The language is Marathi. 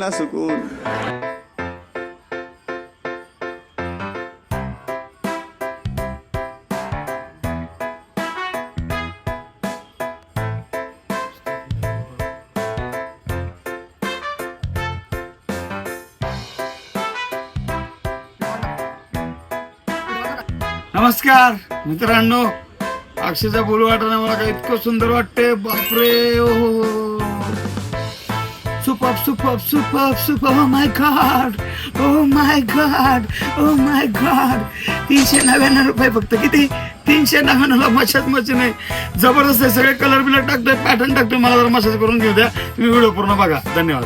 ना सुकून. नमस्कार मित्रांनो, अक्षरशः बोलू वाटणं मला काय इतकं सुंदर वाटते. बापरे, oh super super super super. Oh my god, oh my god, oh my god. 399 रुपये फक्त. किती? 399 मशाज मशीन आहे. जबरदस्त आहे. सगळे कलर बिलर टाकतोय, पॅटर्न टाकतोय. मला जरा मसाज करून घेऊ द्या. तुम्ही व्हिडिओ पूर्ण बघा. धन्यवाद.